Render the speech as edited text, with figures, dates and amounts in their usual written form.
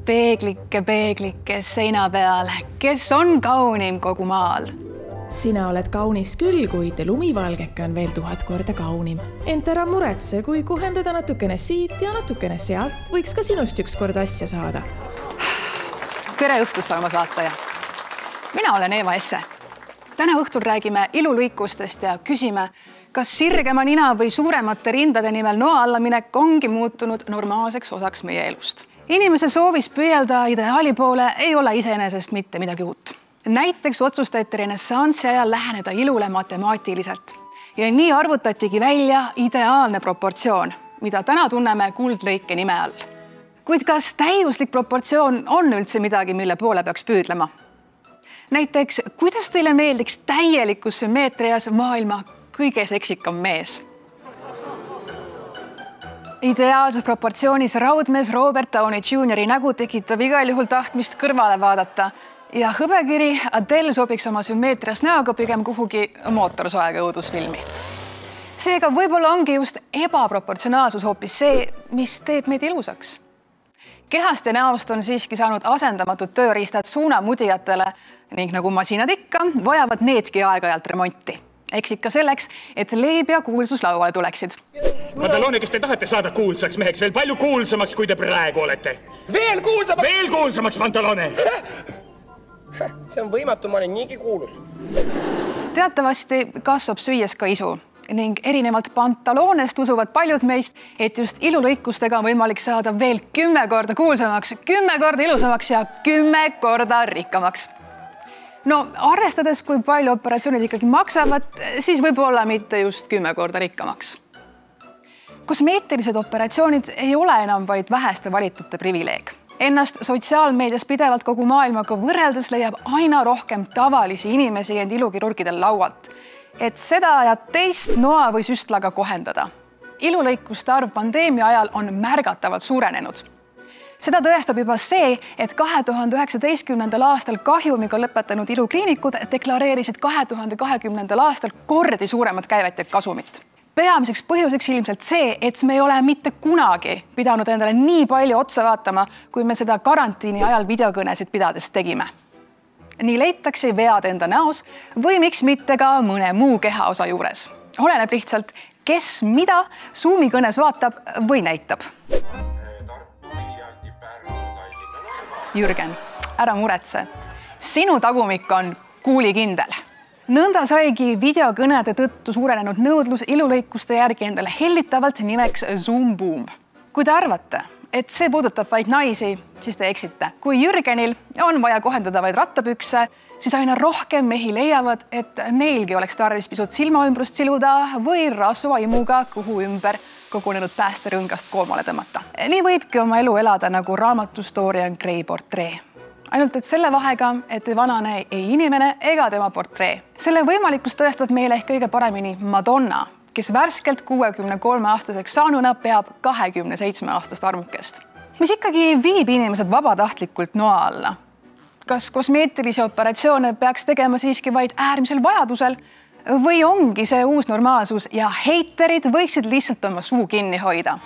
peeglike, peeglike seina peal, kes on kaunim kogu maal? Sina oled kaunis küll, kuid lumivalgeke on veel 1000 korda kaunim. Ent ära muretse, kui kuhendada natukene siit ja natukene sealt, võiks ka sinust ükskord asja saada. Tere õhtust, armas vaataja! Mina olen Eeva Esse. Täna õhtul räägime ilulõikustest ja küsime, kas sirgema nina või suuremate rindade nimel noa alla minek ongi muutunud normaalseks osaks meie elust. Inimese soovis püüelda ideaali poole ei ole iseenesest mitte midagi uut. Näiteks otsustati renessansi ajal läheneda ilule matemaatiliselt. Ja nii arvutatigi välja ideaalne proportsioon, mida täna tunneme kuldlõike nime all. Kuid kas täiuslik proportsioon on üldse midagi, mille poole peaks püüdlema? Näiteks, kuidas teile meeldiks täielikus sümmeetrias maailma kõige seksikam mees? Ideaalses proportsioonis raudmees Robert Downey Jr. nägu tekitab igal juhul tahtmist kõrvale vaadata ja hõbekiri Adele sobiks oma sümmeetrias näoga pigem kuhugi mootorsoega õudusfilmi. Seega võib-olla ongi just ebaproportsionaalsus hoopis see, mis teeb meid ilusaks. Kehast ja näost on siiski saanud asendamatud tööriistad suunamudijatele ning nagu masinad ikka, vajavad needki aeg-ajalt remonti. Eks ikka selleks, et leib ja kuulsus lauale tuleksid. Pantalone, kas te tahate saada kuulsaks meheks veel palju kuulsamaks, kui te praegu olete? Veel kuulsamaks? Veel kuulsamaks, Pantalone! See on võimatu, ma olen niigi kuulus. Teatavasti kasvab süües ka isu ning erinevalt Pantaloonest usuvad paljud meist, et just ilulõikustega on võimalik saada veel 10 korda kuulsamaks, 10 korda ilusamaks ja 10 korda rikkamaks. No arvestades, kui palju operatsioonid ikkagi maksavad, siis võib-olla mitte just 10 korda rikkamaks. Kosmeetilised operatsioonid ei ole enam vaid väheste valitute privileeg. Ennast sotsiaalmeedias pidevalt kogu maailmaga võrreldes leiab aina rohkem tavalisi inimesi end ilukirurgidel laualt, et seda ja teist noa või süstlaga kohendada. Ilulõikuste arv pandeemia ajal on märgatavalt suurenenud. Seda tõestab juba see, et 2019. aastal kahjumiga lõpetanud ilukliinikud deklareerisid 2020. aastal kordi suuremat käivet ja kasumit. Peamiseks põhjuseks ilmselt see, et me ei ole mitte kunagi pidanud endale nii palju otsa vaatama, kui me seda karantiini ajal videokõnesid pidades tegime. Nii leitakse vead enda näos või miks mitte ka mõne muu kehaosa juures. Oleneb lihtsalt, kes mida Zoomi kõnes vaatab või näitab. Jürgen, ära muretse. Sinu tagumik on kuulikindel. Nõnda saigi videokõnede tõttu suurenenud nõudlus ilulõikuste järgi endale hellitavalt nimeks Zoom Boom. Kui te arvate, et see puudutab vaid naisi, siis te eksite. Kui Jürgenil on vaja kohendada vaid rattapükse, siis aina rohkem mehi leiavad, et neilgi oleks tarvis pisut silmaümbrust siluda või rasvaimuga kuhu ümber kogunenud päästerõngast koomale tõmmata. Nii võibki oma elu elada nagu raamatus Dorian Gray portree. Ainult et selle vahega, et ei vanane ei inimene ega tema portree. Selle võimalikkust tõestab meile ehk kõige paremini Madonna, kes värskelt 63-aastaseks saanuna peab 27-aastast armukest. Mis ikkagi viib inimesed vabatahtlikult noa alla? Kas kosmeetilisi operatsioone peaks tegema siiski vaid äärmisel vajadusel või ongi see uus normaalsus ja heiterid võiksid lihtsalt oma suu kinni hoida?